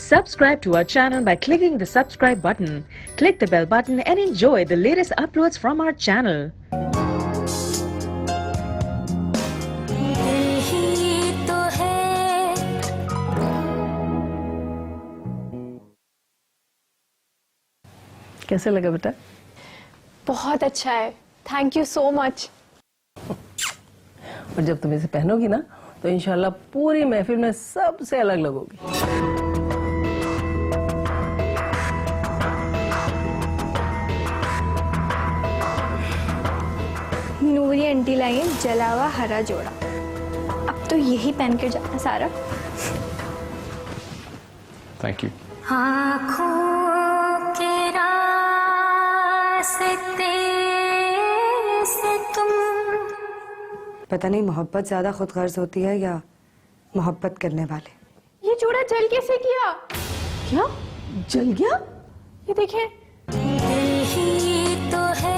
Subscribe to our channel by clicking the subscribe button. Click the bell button and enjoy the latest uploads from our channel. कैसे लगा बेटा? बहुत अच्छा है, thank you so much. और जब तुम इसे पहनोगी ना तो इंशाल्लाह पूरी महफिल में सबसे अलग लगोगी। नूरी आंटी लाई है जला हुआ हरा जोड़ा, अब तो यही पहन कर जाना सारा। Thank you. आँखों के रास्ते से तुम, पता नहीं मोहब्बत ज्यादा खुदगर्ज होती है या मोहब्बत करने वाले। ये जोड़ा जल कैसे गया? क्या जल गया? ये देखें। यही तो है।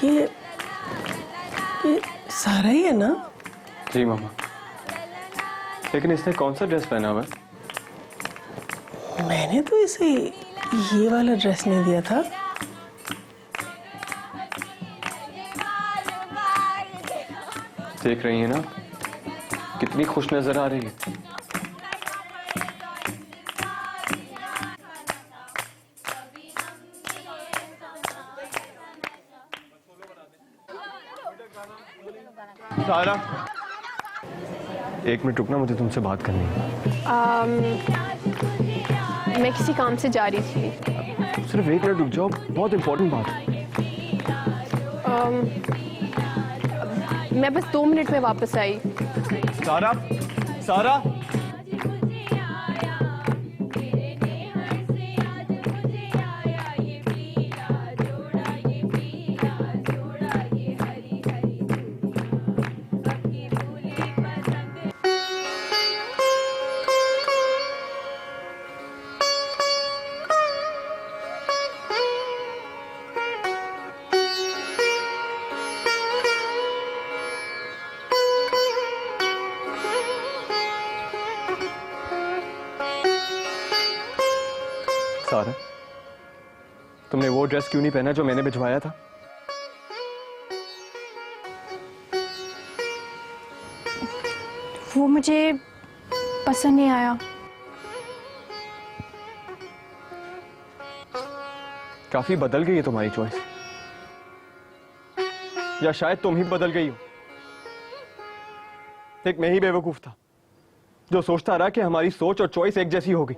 ये सारा ही है ना? जी मामा, लेकिन इसने कौन सा ड्रेस पहना हुआ है? मैंने तो इसे ये वाला ड्रेस नहीं दिया था। देख रही है ना कितनी खुश नजर आ रही है। सारा, एक मिनट रुकना, मुझे तुमसे बात करनी है। मैं किसी काम से जा रही थी। सिर्फ एक मिनट रुक जाओ, बहुत इंपॉर्टेंट बात है। मैं बस 2 मिनट में वापस आई। सारा, सारा, सारा, तुमने वो ड्रेस क्यों नहीं पहना जो मैंने भिजवाया था? वो मुझे पसंद नहीं आया। काफी बदल गई है तुम्हारी चॉइस, या शायद तुम ही बदल गई हो। एक मैं ही बेवकूफ था जो सोचता रहा कि हमारी सोच और चॉइस एक जैसी होगी।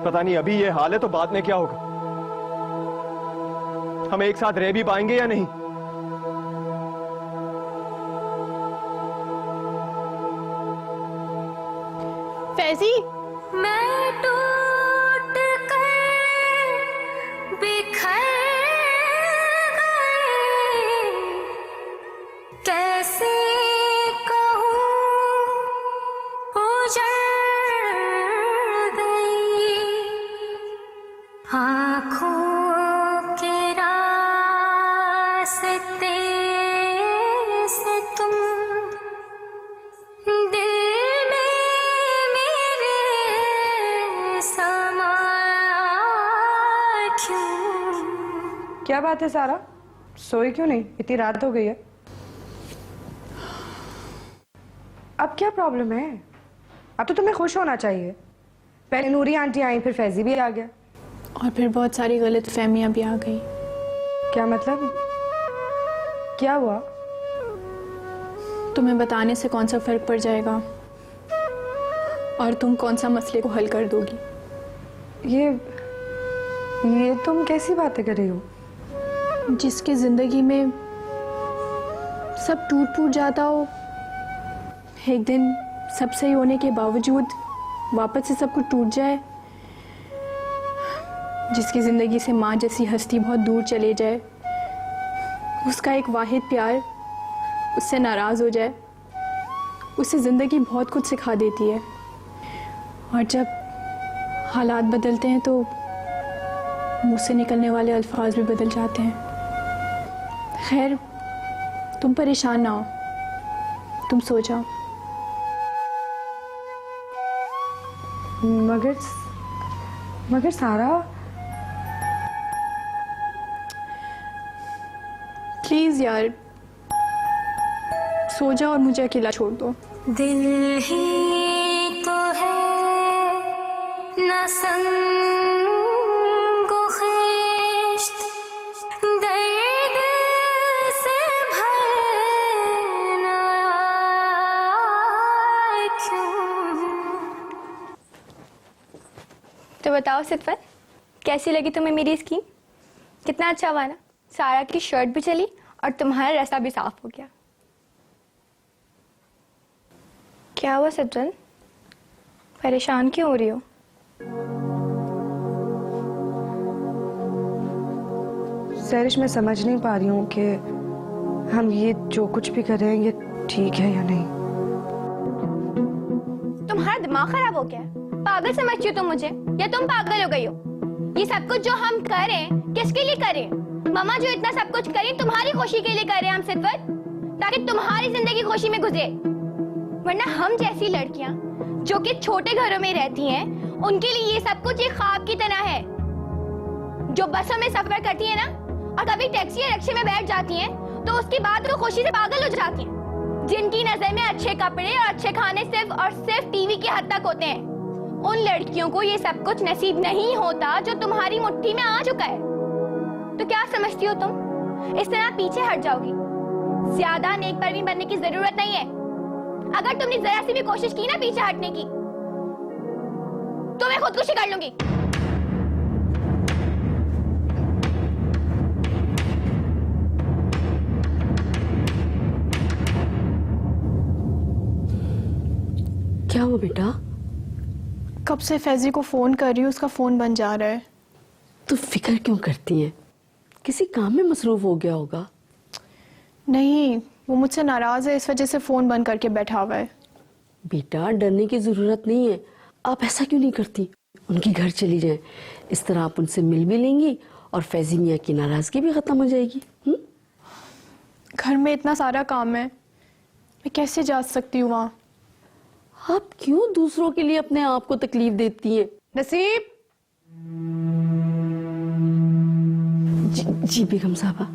पता नहीं अभी ये हाल है तो बाद में क्या होगा। हम एक साथ रह भी पाएंगे या नहीं। फैजी, मैं टूट कर बिखर गई, कैसे कहूँ उजड़ गई। आँखों के रास्ते से तुम, दिल में मेरे समा क्यों। क्या बात है सारा, सोई क्यों नहीं? इतनी रात हो गई है। अब क्या प्रॉब्लम है? अब तो तुम्हें खुश होना चाहिए। पहले नूरी आंटी आई, फिर फैजी भी आ गया, और फिर बहुत सारी गलत फहमियां भी आ गई। क्या मतलब? क्या हुआ? तुम्हें बताने से कौन सा फर्क पड़ जाएगा, और तुम कौन सा मसले को हल कर दोगी। ये तुम कैसी बातें कर रही हो? जिसकी ज़िंदगी में सब टूट फूट जाता हो, एक दिन सब सही होने के बावजूद वापस से सब कुछ टूट जाए, जिसकी ज़िंदगी से माँ जैसी हस्ती बहुत दूर चले जाए, उसका एक वाहिद प्यार उससे नाराज़ हो जाए, उसे ज़िंदगी बहुत कुछ सिखा देती है। और जब हालात बदलते हैं तो मुँह से निकलने वाले अल्फाज भी बदल जाते हैं। खैर, तुम परेशान ना हो, तुम सो जाओ। मगर सारा, प्लीज़ यार सो जाओ और मुझे अकेला छोड़ दो। दिल ही तो है ना संगो खिश्त, दर्द से भरना क्यों। तो बताओ सितवत, कैसी लगी तुम्हें मेरी स्कीम? कितना अच्छा हुआ ना, सारा की शर्ट भी चली और तुम्हारा रास्ता भी साफ हो गया। क्या हुआ सितवन, परेशान क्यों हो रही हो? सैरिश, मैं समझ नहीं पा रही हूँ कि हम ये जो कुछ भी कर रहे हैं ये ठीक है या नहीं। तुम्हारा दिमाग खराब हो गया है? पागल समझती हो तुम मुझे, या तुम पागल हो गई हो? ये सब कुछ जो हम करें किसके लिए करें? मामा जो इतना सब कुछ करें तुम्हारी खुशी के लिए कर रहे हैं हम सितवत, ताकि तुम्हारी जिंदगी खुशी में गुजरे। वरना हम जैसी लड़कियां जो कि छोटे घरों में रहती हैं, उनके लिए ये सब कुछ एक ख्वाब की तरह है। जो बसों में सफर करती है ना, और कभी टैक्सी या रिक्शे में बैठ जाती हैं, तो उसके बाद वो खुशी से पागल हो जाती हैं। जिनकी नजर में अच्छे कपड़े और अच्छे खाने सिर्फ और सिर्फ टीवी की हद तक होते हैं, उन लड़कियों को ये सब कुछ नसीब नहीं होता जो तुम्हारी मुट्ठी में आ चुका है। तो क्या समझती हो तुम, इस तरह पीछे हट जाओगी? ज्यादा नेक परवीन बनने की जरूरत नहीं है। अगर तुमने जरा सी भी कोशिश की ना पीछे हटने की, तो मैं खुदकुशी कर लूंगी। क्या हुआ बेटा? कब से फैजी को फोन कर रही हूँ, उसका फोन बंद जा रहा है। तू फिक्र क्यों करती है? किसी काम में मसरूफ हो गया होगा। नहीं, वो मुझसे नाराज है, इस वजह से फोन बंद करके बैठा हुआ है। बेटा डरने की जरूरत नहीं है। आप ऐसा क्यों नहीं करती, उनके घर चली जाए, इस तरह आप उनसे मिल भी लेंगी और फैजी मियाँ की नाराजगी भी खत्म हो जाएगी। घर में इतना सारा काम है, मैं कैसे जा सकती हूँ वहाँ? आप क्यों दूसरों के लिए अपने आप को तकलीफ देती हैं? नसीब, जी बेगम साहबा।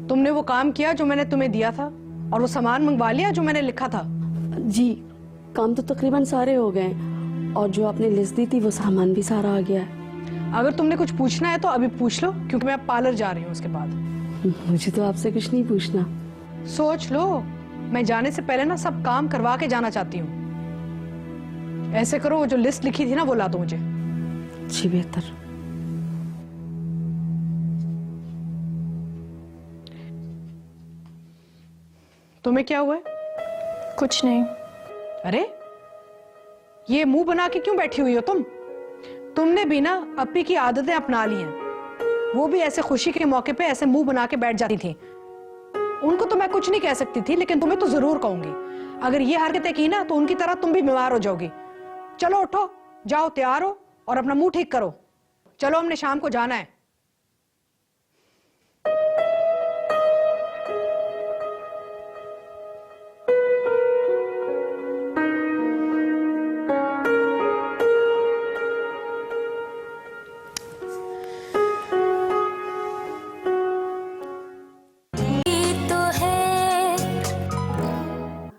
तुमने वो काम किया जो मैंने तुम्हें दिया था, और वो सामान मंगवा लिया जो मैंने लिखा था? जी काम तो तकरीबन सारे हो गए, और जो आपने लिस्ट दी थी वो सामान भी सारा आ गया है। अगर तुमने कुछ पूछना है तो अभी पूछ लो, क्योंकि मैं अब पार्लर जा रही हूँ उसके बाद। मुझे तो आपसे कुछ नहीं पूछना। सोच लो, मैं जाने से पहले ना सब काम करवा के जाना चाहती हूँ। ऐसे करो, वो जो लिस्ट लिखी थी ना वो ला दो मुझे। जी बेहतर। तुम्हें क्या हुआ है? कुछ नहीं। अरे ये मुंह बना के क्यों बैठी हुई हो तुम? तुमने भी ना अपी की आदतें अपना ली हैं। वो भी ऐसे खुशी के मौके पे ऐसे मुंह बना के बैठ जाती थी। उनको तो मैं कुछ नहीं कह सकती थी, लेकिन तुम्हें तो जरूर कहूंगी। अगर ये हरकतें की ना तो उनकी तरह तुम भी बीमार हो जाओगी। चलो उठो, जाओ तैयार हो और अपना मुंह ठीक करो। चलो, हमने शाम को जाना है।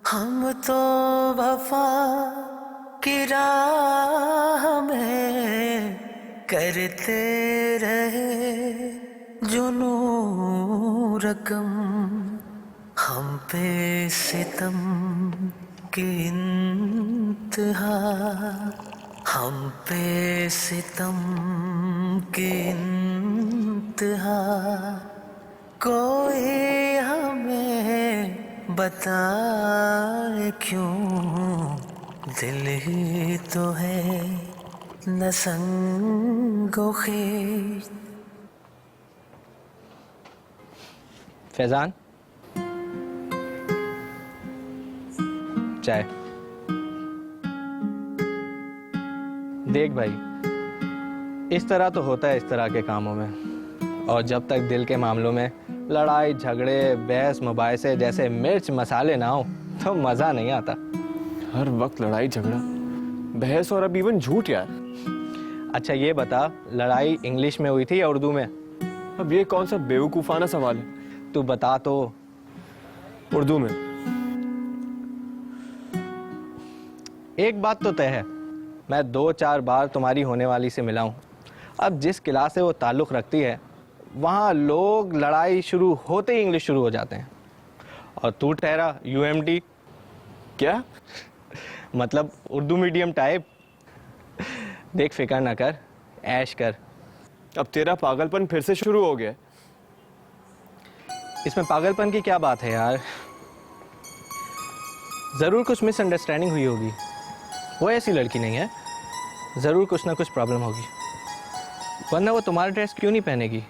हम तो वफा की राह में करते रहे जुनू रकम, हम पे सितम की इंतहा हम पे सितम की इंतहा कोई हमें बताए क्यों, दिल ही तो है न संगो खेत। फैजान, चाय। देख भाई, इस तरह तो होता है इस तरह के कामों में, और जब तक दिल के मामलों में लड़ाई झगड़े बहस मुबाहिसे जैसे मिर्च मसाले ना हो तो मज़ा नहीं आता। हर वक्त लड़ाई झगड़ा बहस और अब इवन झूठ यार। अच्छा ये बता, लड़ाई इंग्लिश में हुई थी या उर्दू में? अब ये कौन सा बेवकूफ़ाना सवाल है? तू बता तो। उर्दू में। एक बात तो तय है, मैं 2-4 बार तुम्हारी होने वाली से मिला हूँ। अब जिस क्लास से वो ताल्लुक़ रखती है वहाँ लोग लड़ाई शुरू होते ही इंग्लिश शुरू हो जाते हैं, और तू ठहरा UMT। क्या मतलब उर्दू मीडियम टाइप। देख फिक्र ना कर, ऐश कर। अब तेरा पागलपन फिर से शुरू हो गया? इसमें पागलपन की क्या बात है यार? ज़रूर कुछ मिसअंडरस्टैंडिंग हुई होगी। वो ऐसी लड़की नहीं है, ज़रूर कुछ ना कुछ प्रॉब्लम होगी, वरना वो तुम्हारा ड्रेस क्यों नहीं पहनेगी?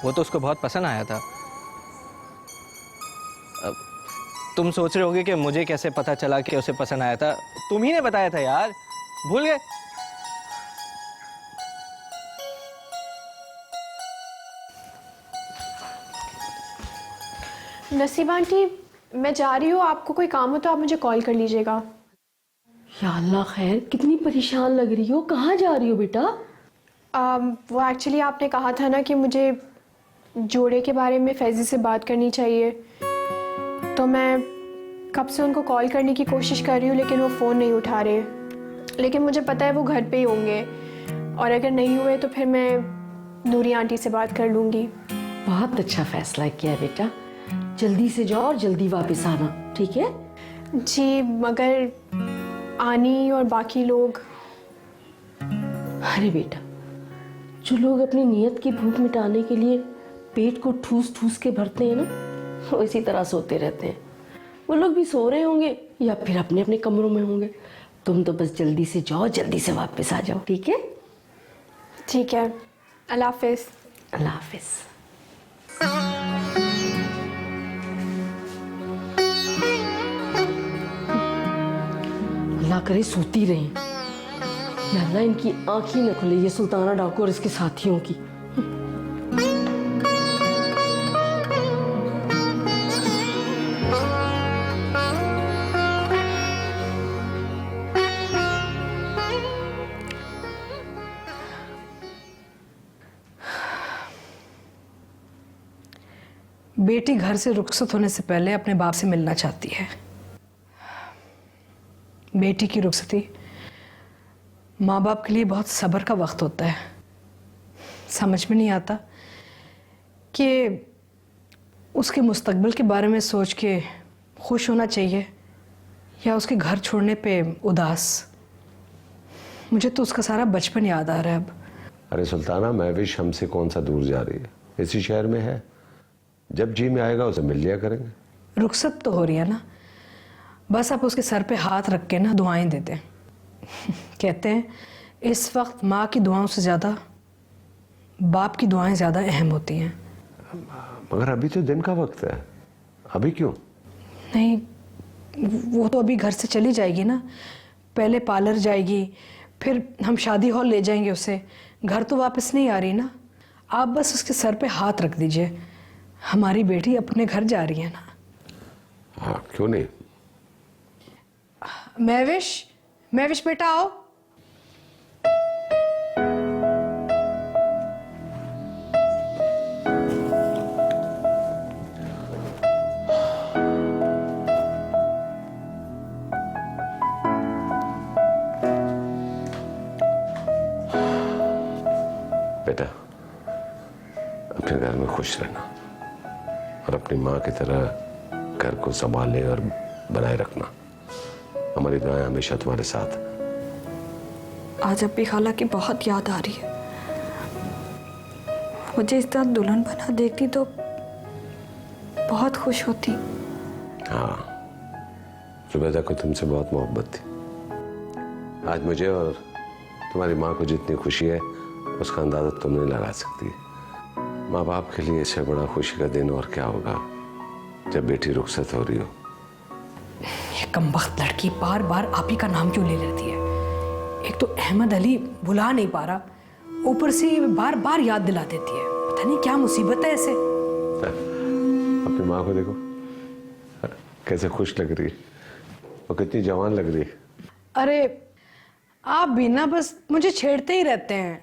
वो तो उसको बहुत पसंद आया था। अब तुम सोच रहे होगे कि मुझे कैसे पता चला कि उसे पसंद आया था? तुम ही ने बताया था यार, भूल गए? नसीबा आंटी, मैं जा रही हूँ, आपको कोई काम हो तो आप मुझे कॉल कर लीजिएगा। या अल्लाह खैर, कितनी परेशान लग रही हो, कहाँ जा रही हो बेटा? वो एक्चुअली आपने कहा था ना कि मुझे जोड़े के बारे में फैजी से बात करनी चाहिए, तो मैं कब से उनको कॉल करने की कोशिश कर रही हूँ लेकिन वो फ़ोन नहीं उठा रहे। लेकिन मुझे पता है वो घर पे ही होंगे, और अगर नहीं हुए तो फिर मैं नूरी आंटी से बात कर लूँगी। बहुत अच्छा फैसला किया बेटा, जल्दी से जाओ और जल्दी वापस आना, ठीक है? जी, मगर आनी और बाकी लोग। अरे बेटा, जो लोग अपनी नीयत की भूख मिटाने के लिए पेट को ठूस ठूस के भरते हैं ना, वो इसी तरह सोते रहते हैं। वो लोग भी सो रहे होंगे या फिर अपने अपने कमरों में होंगे। तुम तो बस जल्दी से जाओ, जल्दी से वापस आ जाओ, ठीक है? ठीक है, अल्लाह हाफिज। अल्लाह हाफिज। अल्लाह करे सोती रहें, या अल्लाह इनकी आँख ही न खुले, ये सुल्ताना डाकू और इसके साथियों की। बेटी घर से रुखसत होने से पहले अपने बाप से मिलना चाहती है। बेटी की रुखसती माँ बाप के लिए बहुत सब्र का वक्त होता है। समझ में नहीं आता कि उसके मुस्तकबिल के बारे में सोच के खुश होना चाहिए या उसके घर छोड़ने पे उदास। मुझे तो उसका सारा बचपन याद आ रहा है अब। अरे सुल्ताना, महविश हमसे कौन सा दूर जा रही है, इसी शहर में है। जब जी में आएगा उसे मिल लिया करेंगे। रुखसत तो हो रही है ना, बस आप उसके सर पे हाथ रख के ना दुआएं दे दें। कहते हैं इस वक्त माँ की दुआओं से ज़्यादा बाप की दुआएं ज़्यादा अहम होती हैं। मगर अभी तो दिन का वक्त है, अभी क्यों? नहीं, वो तो अभी घर से चली जाएगी ना, पहले पार्लर जाएगी, फिर हम शादी हॉल ले जाएंगे उसे। घर तो वापस नहीं आ रही ना। आप बस उसके सर पे हाथ रख दीजिए, हमारी बेटी अपने घर जा रही है ना। हाँ, क्यों नहीं। महविश बेटा आओ। बेटा, अपने घर में खुश रहना और अपनी माँ की तरह घर को संभालने और बनाए रखना। हमारी दुआएं हमेशा तुम्हारे साथ। आज अब्बी खाला की बहुत याद आ रही है। मुझे इस तरह दुल्हन बना देखती तो बहुत खुश होती। हाँ, जुबैदा को तुमसे बहुत मोहब्बत थी। आज मुझे और तुम्हारी माँ को जितनी खुशी है उसका अंदाजा तुम नहीं लगा सकती। माँ बाप के लिए इससे बड़ा खुशी का दिन और क्या होगा जब बेटी रुखसत हो रही हो। ये कमबख्त लड़की बार बार आप ही का नाम क्यों ले लेती है? एक तो अहमद अली बुला नहीं पा रहा, ऊपर से बार बार याद दिला देती है। पता नहीं क्या मुसीबत है ऐसे। अपनी माँ को देखो कैसे खुश लग रही है, वो कितनी जवान लग रही है। अरे आप भी ना बस मुझे छेड़ते ही रहते हैं।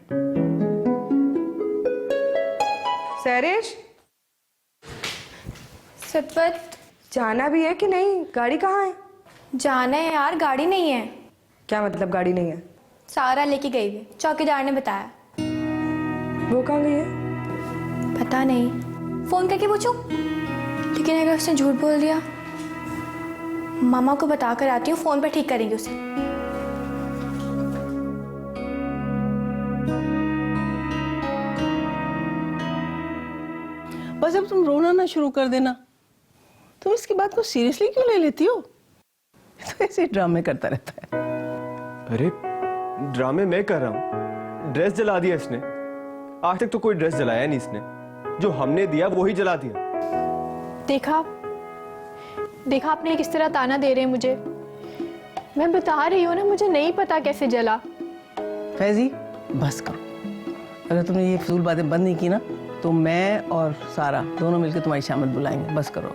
सैरेश, सतपथ, जाना भी है कि नहीं? गाड़ी कहाँ है? जाना है यार, गाड़ी नहीं है। क्या मतलब गाड़ी नहीं है? सारा लेके गई है, चौकीदार ने बताया। वो कहाँ गई है? पता नहीं, फोन करके पूछो। लेकिन अगर उसने झूठ बोल दिया, मामा को बता कर आती हूँ, फोन पर ठीक करेंगे उसे। बस अब तुम रोना ना शुरू कर देना। तुम इसकी बात को सीरियसली क्यों ले लेती हो? तो ऐसे ड्रामे करता रहता है। अरे ड्रामे मैं कर रहा हूँ? ड्रेस जला दिया इसने। आज तक तो कोई ड्रेस जलाया नहीं इसने, जो हमने दिया वही जला दिया। देखा देखा आपने किस तरह ताना दे रहे हैं मुझे। मैं बता रही हूँ ना, मुझे नहीं पता कैसे जला। फैजी बस करो। अगर तुमने ये फजूल बातें बंद नहीं की ना तो मैं और सारा दोनों मिलकर तुम्हारी शामत बुलाएंगे। बस करो।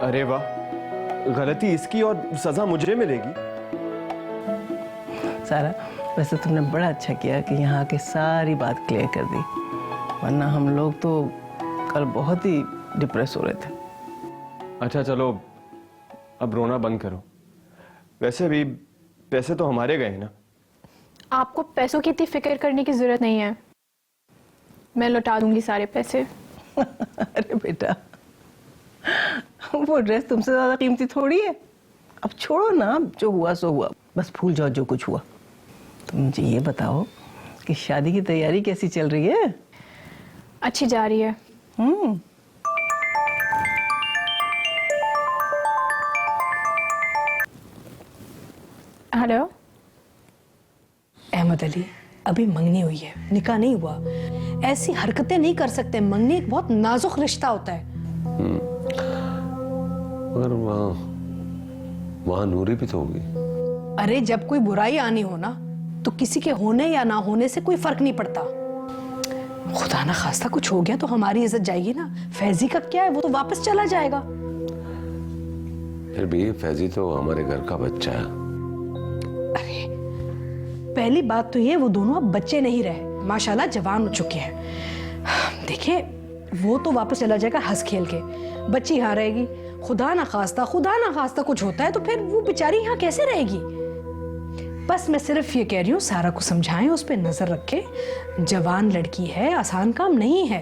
अरे वाह, गलती इसकी और सजा मुझे मिलेगी। सारा वैसे तुमने बड़ा अच्छा किया कि यहाँ आके सारी बात क्लियर कर दी, वरना हम लोग तो कल बहुत ही डिप्रेस हो रहे थे। अच्छा चलो अब रोना बंद करो। वैसे भी पैसे तो हमारे गए ना। आपको पैसों की इतनी फिक्र करने की जरूरत नहीं है, मैं लौटा दूंगी सारे पैसे। अरे बेटा, वो ड्रेस तुमसे ज्यादा कीमती थोड़ी है। अब छोड़ो ना, जो हुआ सो हुआ, बस भूल जाओ जो कुछ हुआ। तुम मुझे ये बताओ कि शादी की तैयारी कैसी चल रही है? अच्छी जा रही है। हेलो, अहमद अली, अभी मंगनी हुई है, निकाह नहीं हुआ। ऐसी हरकतें नहीं कर सकते। मंगनी एक बहुत नाजुक रिश्ता होता है। मगर वहाँ नूरी भी तो होगी। अरे जब कोई बुराई आनी हो ना तो किसी के होने या ना होने से कोई फर्क नहीं पड़ता। खुदा ना खास्ता कुछ हो गया तो हमारी इज्जत जाएगी ना। फैजी का क्या है, वो तो वापस चला जाएगा। फिर भी फैजी तो हमारे घर का बच्चा है। अरे पहली बात तो ये, वो दोनों अब बच्चे नहीं रहे, माशाल्लाह जवान हो चुके हैं। देखिए वो तो वापस चला जाएगा हंस खेल के, बच्ची यहाँ रहेगी। खुदा ना खास्ता कुछ होता है तो फिर वो बेचारी यहाँ कैसे रहेगी? बस मैं सिर्फ ये कह रही हूँ, सारा को समझाएं, उस पर नजर रखे। जवान लड़की है, आसान काम नहीं है।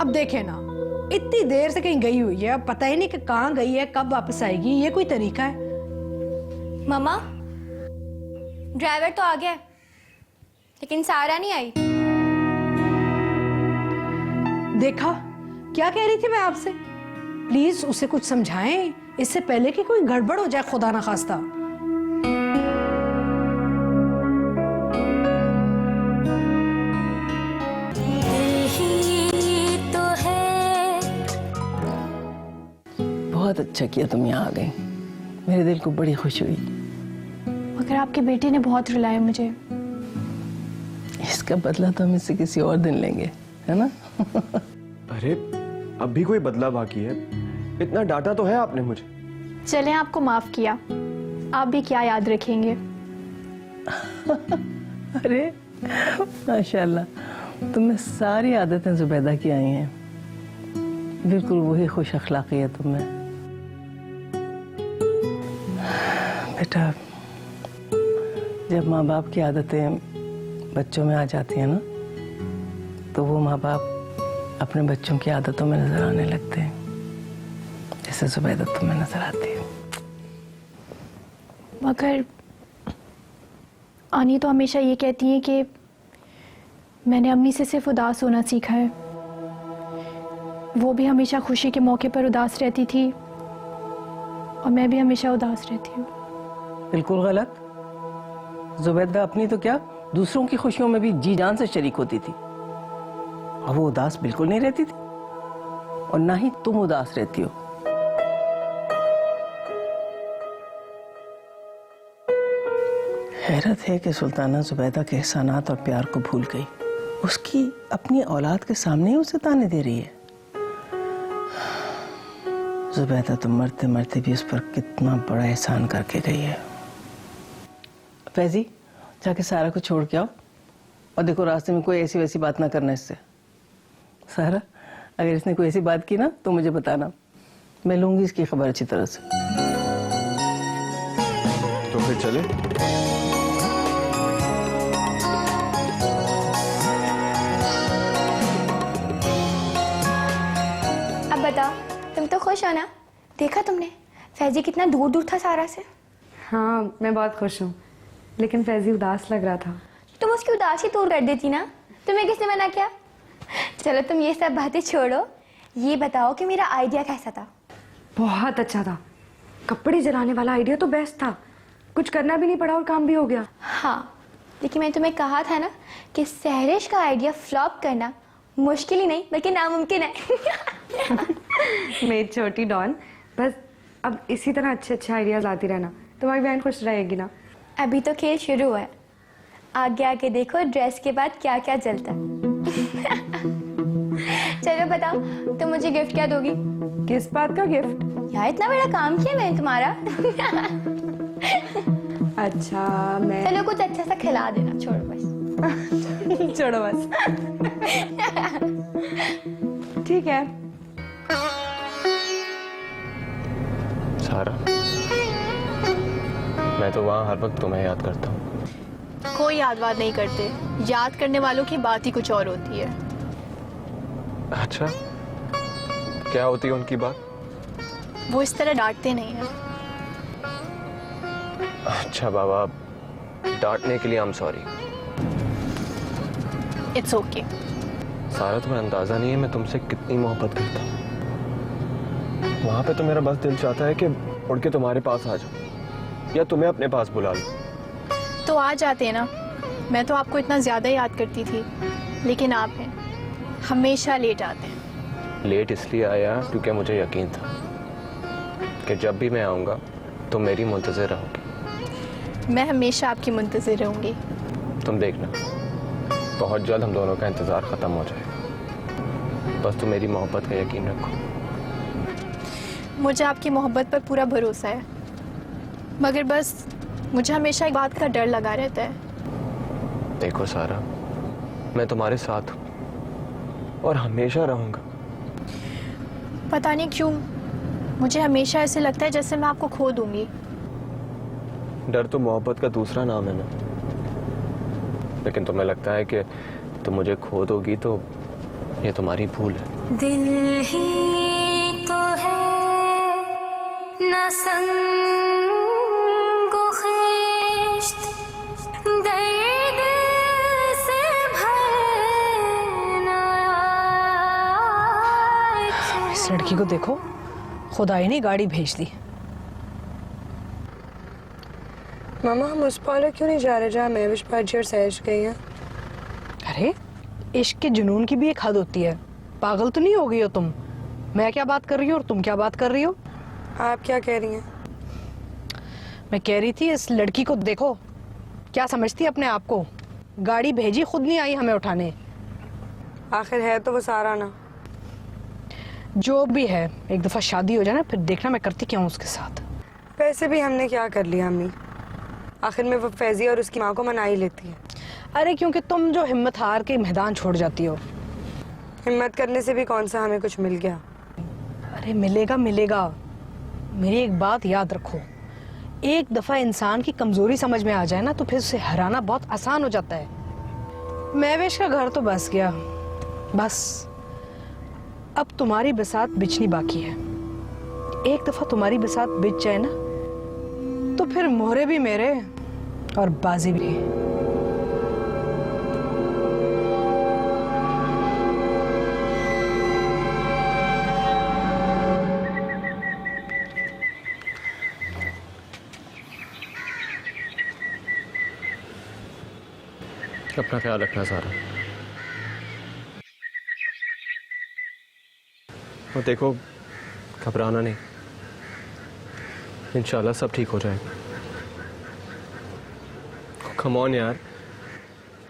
अब देखे ना, इतनी देर से कहीं गई हुई है, अब पता ही नहीं कि कहाँ गई है, कब वापस आएगी। ये कोई तरीका है? मामा, ड्राइवर तो आ गया लेकिन सारा नहीं आई। देखा क्या कह रही थी मैं आपसे? प्लीज उसे कुछ समझाएं इससे पहले कि कोई गड़बड़ हो जाए, खुदा ना खास्ता। तो है। बहुत अच्छा किया तुम यहाँ आ गई, मेरे दिल को बड़ी खुशी हुई। मगर आपके बेटे ने बहुत रुलाया मुझे। इसका बदला तो हम इससे किसी और दिन लेंगे, है ना? अरे अब भी कोई बदला बाकी है? इतना डांटा तो है आपने मुझे। चलें, आपको माफ किया, आप भी क्या याद रखेंगे। अरे माशाल्लाह, तुम्हें सारी आदतें जुबैदा की आई हैं। बिल्कुल वही खुश अखलाकी है तुम्हें। बेटा, जब माँ बाप की आदतें बच्चों में आ जाती हैं ना, तो वो माँ बाप अपने बच्चों की आदतों में नजर आने लगते हैं, जैसे जुबैदा तुम्हें नजर आती है। मगर आनी तो हमेशा ये कहती हैं कि मैंने अम्मी से सिर्फ उदास होना सीखा है। वो भी हमेशा खुशी के मौके पर उदास रहती थी और मैं भी हमेशा उदास रहती हूँ। बिल्कुल गलत। जुबैदा अपनी तो क्या, दूसरों की खुशियों में भी जी जान से शरीक होती थी और वो उदास बिल्कुल नहीं रहती थी और ना ही तुम उदास रहती हो। हैरत है कि सुल्ताना जुबैदा के एहसानात और प्यार को भूल गई। उसकी अपनी औलाद के सामने ही उसे ताने दे रही है। जुबैदा तो मरते मरते भी उस पर कितना बड़ा एहसान करके गई है। फैजी, जाके सारा को छोड़ के आओ और देखो रास्ते में कोई ऐसी वैसी बात ना करना इससे। सारा, अगर इसने कोई ऐसी बात की ना तो मुझे बताना, मैं लूंगी इसकी खबर अच्छी तरह से। तो फिर चले? अब बताओ, तुम तो खुश हो ना? देखा तुमने फैजी कितना दूर दूर था सारा से। हाँ, मैं बहुत खुश हूँ, लेकिन फैजी उदास लग रहा था। तुम उसकी उदासी दूर कर देती ना, तुम्हें किसने मना किया? चलो तुम ये सब बातें छोड़ो, ये बताओ कि मेरा आइडिया कैसा था? बहुत अच्छा था। कपड़े जलाने वाला आइडिया तो बेस्ट था, कुछ करना भी नहीं पड़ा और काम भी हो गया। हाँ, लेकिन मैं तुम्हें कहा था ना कि सहरिश का आइडिया फ्लॉप करना मुश्किल ही नहीं बल्कि नामुमकिन है। मेरी छोटी डॉन, बस अब इसी तरह अच्छे अच्छे आइडियाज आती रहना, तुम्हारी बहन खुश रहेगी ना। अभी तो खेल शुरू हुआ है, आगे आगे देखो ड्रेस के बाद क्या क्या चलता है। चलो बताओ, तुम मुझे गिफ्ट क्या दोगी? किस बात का गिफ्ट? यार इतना बड़ा काम किया मैंने तुम्हारा। अच्छा, मैं चलो कुछ अच्छा सा खिला देना, छोड़ो बस। छोड़ो बस। ठीक है। सारा, मैं तो वहाँ हर वक्त तुम्हें याद करता हूँ। कोई याद वाद नहीं करते, याद करने वालों की बात ही कुछ और होती है। अच्छा, क्या होती है उनकी बात? वो इस तरह डांटते नहीं हैं। अच्छा बाबा, डांटने के लिए I am sorry. It's okay. सारा, तुम्हें अंदाजा नहीं है मैं तुमसे कितनी मोहब्बत करता हूँ। वहां पे तो मेरा बस दिल चाहता है कि उड़ के तुम्हारे पास आ जाऊं या तुम्हें अपने पास बुला लूं। तो आ जाते ना, मैं तो आपको इतना ज्यादा याद करती थी, लेकिन आप हैं हमेशा लेट आते हैं। लेट इसलिए आया क्योंकि मुझे यकीन था कि जब भी मैं आऊंगा तुम मेरी मुंतज़िर रहोगी। मैं हमेशा आपकी मुंतज़िर रहूंगी। तुम देखना, बहुत जल्द हम दोनों का इंतजार खत्म हो जाएगा। बस तुम मेरी मोहब्बत का यकीन रखो। मुझे आपकी मोहब्बत पर पूरा भरोसा है, मगर बस मुझे हमेशा एक बात का डर लगा रहता है। देखो सारा, मैं तुम्हारे साथ हूँ और हमेशा रहूंगा। पता नहीं क्यों मुझे हमेशा ऐसे लगता है जैसे मैं आपको खो दूंगी। डर तो मोहब्बत का दूसरा नाम है ना, लेकिन तुम्हें लगता है कि तुम मुझे खो दोगी तो ये तुम्हारी भूल है। दिल ही तो है ना संगो खिश्त, दर्द से भरना। इस लड़की को देखो, खुदाई ने गाड़ी भेज दी। मामा, हम उस पार्लर क्यों नहीं जा रहे जहाँ महविश पाजी और सहज गई हैं? अरे, इश्क के जुनून की भी एक हद होती है। पागल तो नहीं हो गई हो तुम? मैं क्या बात कर रही हूँ और तुम क्या बात कर रही हो? आप क्या कह रही हैं? मैं कह रही थी इस लड़की को देखो, क्या समझती है अपने आप को? गाड़ी भेजी, खुद नहीं आई हमें उठाने। आखिर है तो वो सारा ना। जो भी है, एक दफा शादी हो जाए ना, फिर देखना मैं करती क्या हूँ उसके साथ। वैसे भी हमने क्या कर लिया अम्मी, आखिर में वो फैजी और उसकी माँ को मना ही लेती है। अरे क्योंकि तुम जो हिम्मत हार के मैदान छोड़ जाती हो। हिम्मत करने से भी कौन सा हमें कुछ मिल गया? अरे मिलेगा मिलेगा, मेरी एक बात याद रखो, एक दफा इंसान की कमजोरी समझ में आ जाए ना तो फिर उसे हराना बहुत आसान हो जाता है। महवेश का घर तो बस गया, बस अब तुम्हारी बसात बिछनी बाकी है। एक दफा तुम्हारी बसात बिछ जाए ना तो फिर मोहरे भी मेरे और बाजी भी। अपना ख्याल रखना सारा। और देखो, घबराना नहीं, इंशाल्लाह सब ठीक हो जाएगा। कम ऑन यार,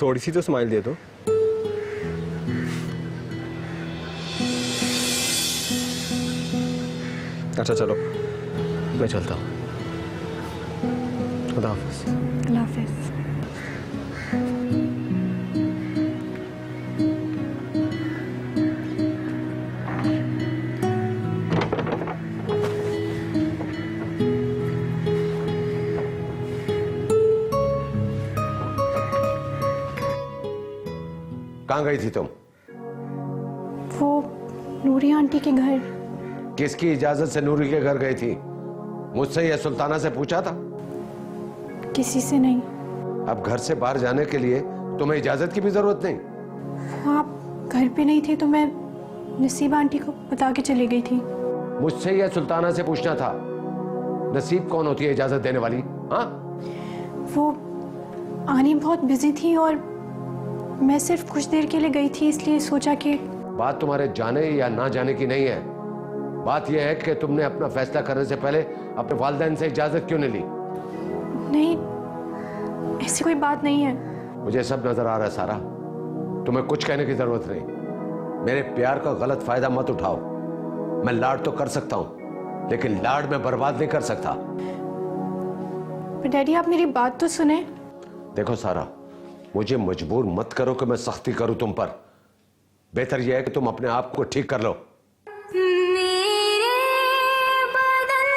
थोड़ी सी तो स्माइल दे दो। अच्छा चलो, मैं चलता हूँ। खुदा हाफिज़। अल्लाह हाफिज़। कहाँ गई थी तुम? वो नूरी आंटी के घर। किसकी इजाजत से नूरी के घर गई थी? मुझसे या सुल्ताना से पूछा था? किसी से नहीं। अब घर से बाहर जाने के लिए तुम्हें इजाजत की भी जरूरत नहीं। वो आप घर पे नहीं थे तो मैं नसीब आंटी को बता के चली गई थी। मुझसे या सुल्ताना से पूछना था। नसीब कौन होती है इजाजत देने वाली? हाँ, वो आनी बहुत बिजी थी और मैं सिर्फ कुछ देर के लिए गई थी, इसलिए सोचा कि। बात तुम्हारे जाने या ना जाने की नहीं है। बात यह है कि तुमने अपना फैसला करने से पहले अपने वालिदैन से इजाजत क्यों नहीं ली? नहीं, ऐसी कोई बात नहीं है। मुझे सब नजर आ रहा है सारा, तुम्हें कुछ कहने की जरूरत नहीं। मेरे प्यार का गलत फायदा मत उठाओ। मैं लाड तो कर सकता हूं, लेकिन लाड में बर्बाद नहीं कर सकता। पर डैडी, आप मेरी बात तो सुने। देखो सारा, मुझे मजबूर मत करो कि मैं सख्ती करूं तुम पर। बेहतर यह है कि तुम अपने आप को ठीक कर लो। मेरे बदन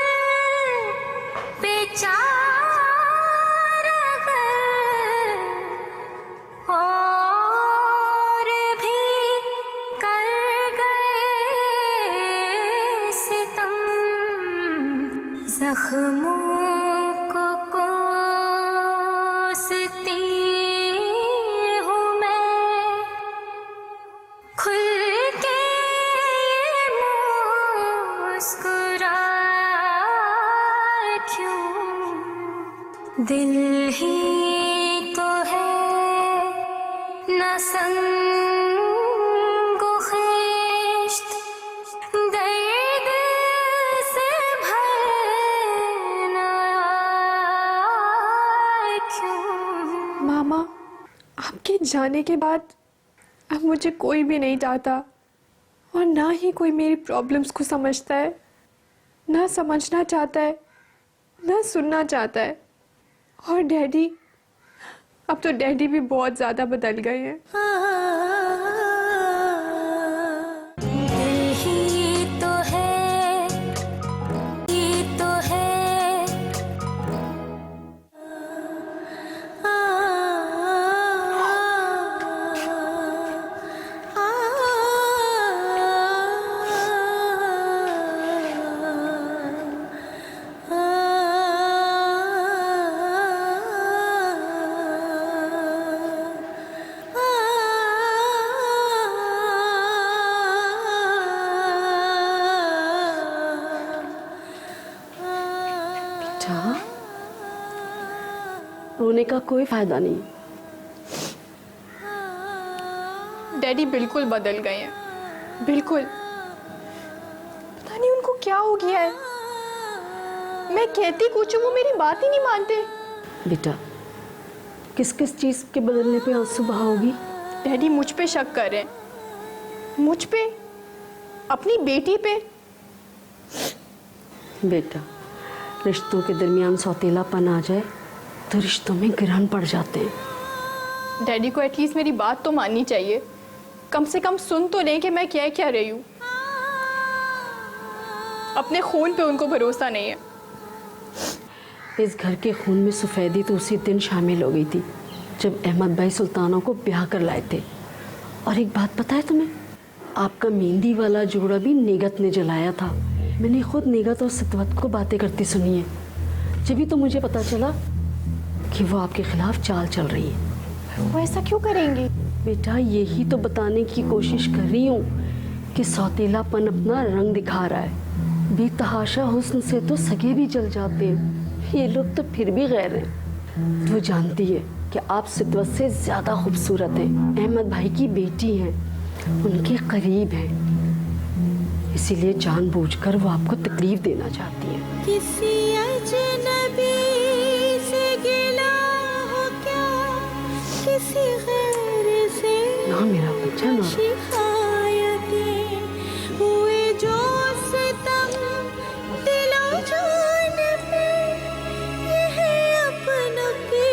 पे चार अगर और भी कर गए सितम, जख्मों को कोसती हूँ मैं, खुल के मुस्कुराए क्यों? दिल ही तो है न संगो खिश्त, दर्द से भर न आए क्यों? मामा, आपके जाने के बाद अब मुझे कोई भी नहीं चाहता और ना ही कोई मेरी प्रॉब्लम्स को समझता है, ना समझना चाहता है, ना सुनना चाहता है। और डैडी, अब तो डैडी भी बहुत ज़्यादा बदल गए हैं। दिल ही तो है, ही तो है, बेटा, रोने का कोई फायदा नहीं। डैडी बिल्कुल बदल गए हैं, बिल्कुल। पता नहीं उनको क्या हो गया है। मैं कहती कुछ हूँ, वो मेरी बात ही नहीं मानते। बेटा, किस किस चीज़ के बदलने पे आंसू बहाओगी? डैडी मुझ पे शक कर रहे हैं, मुझ पे, अपनी बेटी पे। बेटा, रिश्तों के दरमियान सौतेलापन आ जाए तो रिश्तों में गिरान पड़ जाते हैं। डैडी को एटलीस्ट मेरी बात तो माननी चाहिए, कम से कम सुन तो लें कि मैं क्या क्या रही हूँ। अपने खून पे उनको भरोसा नहीं है। इस घर के खून में सफ़ेदी तो उसी दिन शामिल हो गई थी जब अहमद भाई सुल्ताना को ब्याह कर लाए थे। और एक बात पता है तुम्हें, आपका मेहंदी वाला जोड़ा भी नेगत ने जलाया था। मैंने खुद नेगत और सतवत को बातें करती सुनी है। जब भी तो मुझे पता चला कि वो आपके खिलाफ चाल चल रही है। वो ऐसा क्यों करेंगी? बेटा यही तो बताने की कोशिश कर रही हूँ कि सौतेलापन अपना रंग दिखा रहा है। बेतहाशा हुस्न से तो सगे भी जल जाते हैं, ये लोग तो फिर भी गैर हैं। वो जानती है कि आप सिद्वत से ज़्यादा खूबसूरत हैं, अहमद भाई की बेटी हैं, उनके करीब हैं, इसीलिए जानबूझकर वो आपको तकलीफ देना चाहती है। किसी अजनबी से गिला हो क्या, किसी गैर से ना मेरा बच्चा ना। शिकायतें हुए जो सितम दिलो जान पे, ये है अपनों की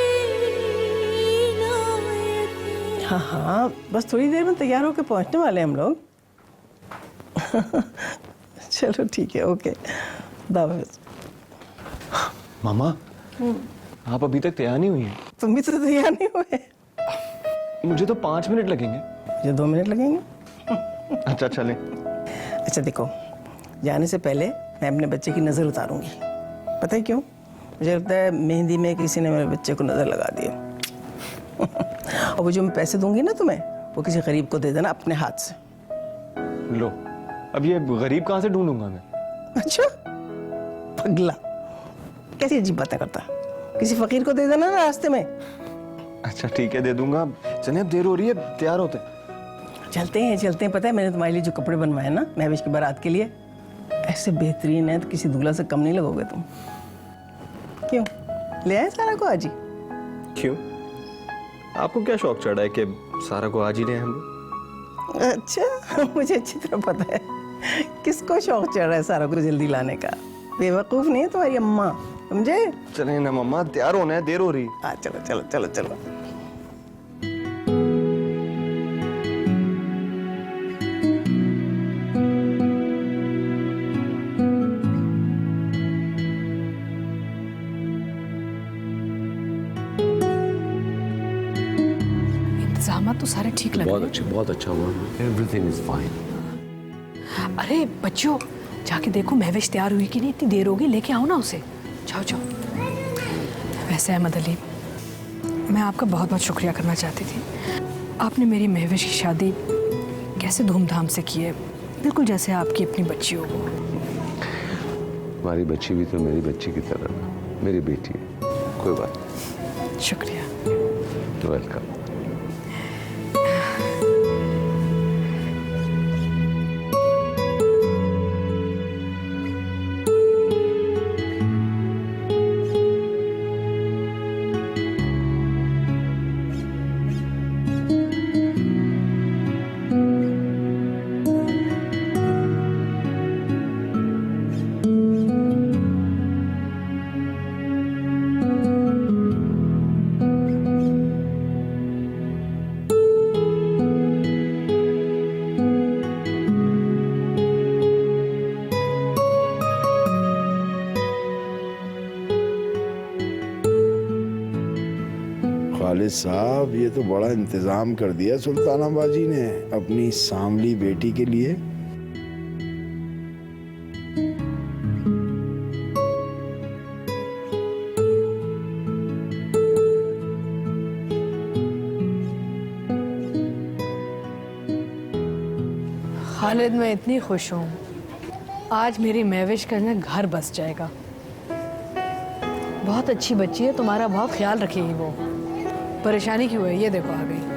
इनायतें। हाँ हाँ, बस थोड़ी देर में तैयार होकर पहुंचने वाले हैं हम लोग। चलो ठीक है, ओके, दावत। मामा, आप अभी तक तैयार नहीं हुई हैं। तुम भी तो तैयार नहीं हुए। मुझे तो 5 मिनट लगेंगे। मुझे 2 मिनट लगेंगे। अच्छा चलें। अच्छा देखो, जाने से पहले मैं अपने बच्चे की नज़र उतारूंगी। पता है क्यों? मुझे लगता है मेहंदी में किसी ने मेरे बच्चे को नज़र लगा दी। और वो जो मैं पैसे दूंगी ना तुम्हें, वो किसी गरीब को दे देना अपने हाथ से। लो, अब ये गरीब कहाँ से ढूंढूंगा मैं? अच्छा पगला, कैसी अजीब बातें करता। किसी फकीर को दे देना ना रास्ते में। अच्छा ठीक है, दे दूंगा। चलिए अब देर हो रही है, तैयार होते हैं। चलते हैं। पता है मैंने तुम्हारे लिए जो कपड़े बनवाए ना महविश की बारात के लिए, ऐसे बेहतरीन है तो किसी दूल्हा से कम नहीं लगोगे तुम। क्यों ले आए सारा को आज ही? क्यों? आपको क्या शौक चढ़ा है कि सारा को आज ही ले आए हम लोग? अच्छा, मुझे अच्छी तरह पता है किसको शौक चढ़ रहा है सारा को जल्दी लाने का। बेवकूफ नहीं है तुम्हारी अम्मा, समझे? चले ना मम्मा, तैयार होना है, देर हो रही। हाँ चलो चलो चलो चलो। इंतजाम तो सारे ठीक लग रहे हैं। बहुत अच्छा हुआ। Everything is fine. अरे बच्चों, जाके देखो महविश तैयार हुई कि नहीं, इतनी देर होगी, लेके आओ ना उसे। जाओ जाओ। वैसे अहमद अली, मैं आपका बहुत बहुत शुक्रिया करना चाहती थी। आपने मेरी महविश की शादी कैसे धूमधाम से की है, बिल्कुल जैसे आपकी अपनी बच्ची हो। हमारी बच्ची भी तो मेरी बच्ची की तरह, मेरी बेटी है। कोई बात नहीं। शुक्रिया। वेलकम। खालिद साहब, ये तो बड़ा इंतजाम कर दिया सुल्ताना बाजी ने अपनी सांवली बेटी के लिए। खालिद, मैं इतनी खुश हूँ, आज मेरी महविश का घर बस जाएगा। बहुत अच्छी बच्ची है, तुम्हारा बहुत ख्याल रखेगी वो। परेशानी क्यों है, ये देखो आ गई।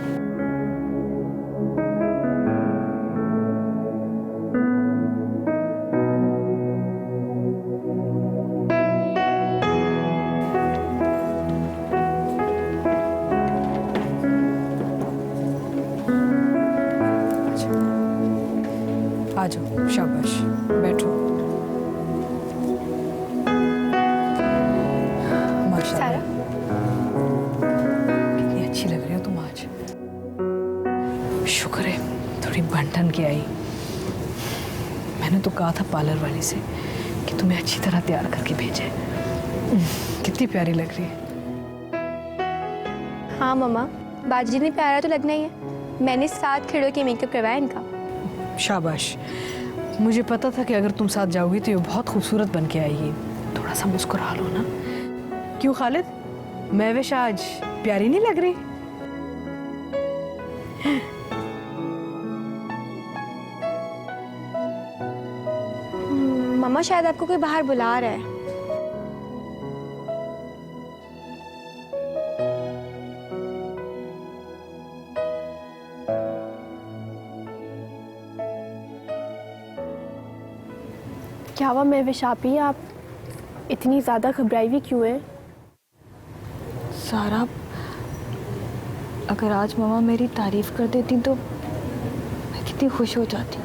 आ जाओ, शाबाश, बैठो। माशाल्लाह, कितनी अच्छी लग रही हो तुम आज। शुक्र है थोड़ी बन के आई। मैंने तो कहा था पार्लर वाली से कि तुम्हें अच्छी तरह तैयार करके भेजे। कितनी प्यारी लग रही है। हाँ मम्मा, बाजी ने प्यारा तो लगना ही है। मैंने 7 खिड़ों के मेकअप करवाया इनका। शाबाश, मुझे पता था कि अगर तुम साथ जाओगी तो ये बहुत खूबसूरत बन के आएगी। थोड़ा सा मुस्कुरा लो ना। क्यों खालिद, महविश आज प्यारी नहीं लग रही? मम्मा शायद आपको कोई बाहर बुला रहा है। क्या हुआ महविश आप ही, आप इतनी ज़्यादा घबराई हुई क्यों है? सारा, अगर आज मम्मा मेरी तारीफ कर देती तो मैं कितनी खुश हो जाती।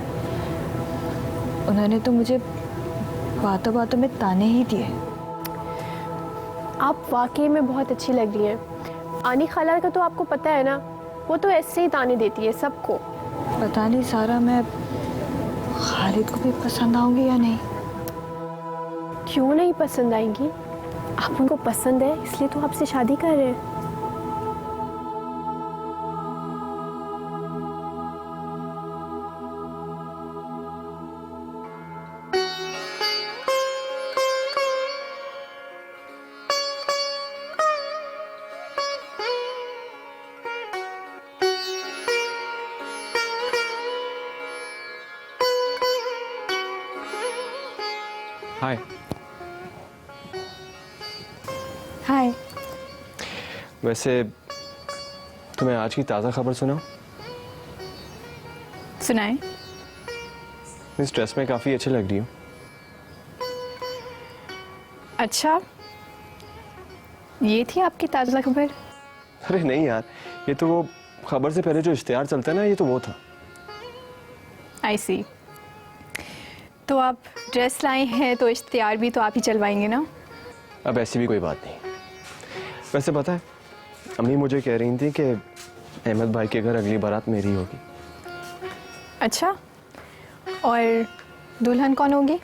उन्होंने तो मुझे बातों बातों में ताने ही दिए। आप वाकई में बहुत अच्छी लग रही हैं। आनी खाला का तो आपको पता है ना, वो तो ऐसे ही ताने देती है सबको। पता नहीं सारा, मैं खालिद को भी पसंद आऊंगी या नहीं। क्यों नहीं पसंद आएंगी? आप उनको पसंद है इसलिए तो आपसे शादी कर रहे हैं। हाय। हाय। वैसे तुम्हें आज की ताज़ा खबर सुनाऊं? सुनाएं। इस ड्रेस में काफ़ी अच्छी लग रही हो। अच्छा, ये थी आपकी ताज़ा खबर? अरे नहीं यार, ये तो वो खबर से पहले जो इश्तिहार चलता है ना, ये तो वो था। आई सी। तो आप ड्रेस लाए हैं तो इश्तिहार भी तो आप ही चलवाएंगे ना? अब ऐसी भी कोई बात नहीं। वैसे पता है, अम्मी मुझे कह रही थी कि अहमद भाई के घर अगली बारात मेरी होगी। अच्छा, और दुल्हन कौन होगी?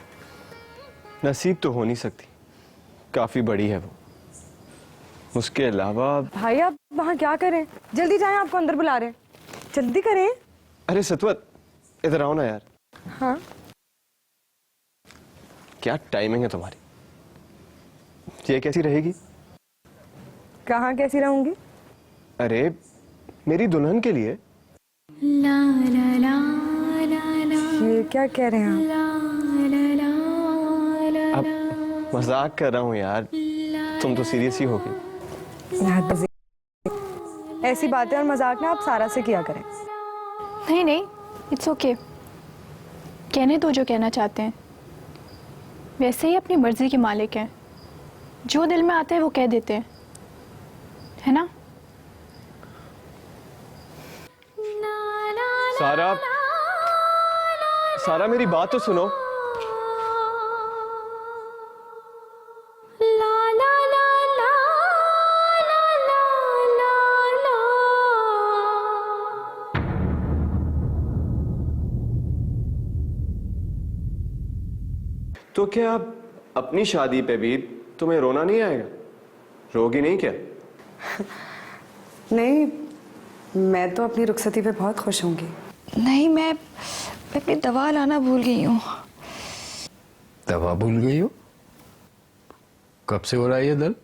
नसीब तो हो नहीं सकती, काफ़ी बड़ी है वो। उसके अलावा भाई आप वहाँ क्या करें? जल्दी जाएं, आपको अंदर बुला रहे हैं। जल्दी करें। अरे सतवत, इधर आओ ना यार। हाँ, क्या टाइमिंग है तुम्हारी? ये कैसी रहेगी? कहाँ कैसी रहूंगी? अरे मेरी दुल्हन के लिए। ये क्या कह रहे हैं आप? अब मजाक कर रहा हूँ यार, तुम तो सीरियस ही होगी। ऐसी बातें और मजाक ना आप सारा से किया करें। नहीं नहीं, इट्स ओके। कहने तो जो कहना चाहते हैं। वैसे ही अपनी मर्जी के मालिक हैं, जो दिल में आता है वो कह देते हैं, है ना? सारा, सारा मेरी बात तो सुनो। तो क्या आप अपनी शादी पे भी तुम्हें रोना नहीं आएगा? रोगी नहीं क्या? नहीं, मैं तो अपनी रुखसती पे बहुत खुश होंगी। नहीं, मैं अपनी दवा लाना भूल गई हूँ। दवा भूल गई हो? कब से हो रहा है ये दर्द?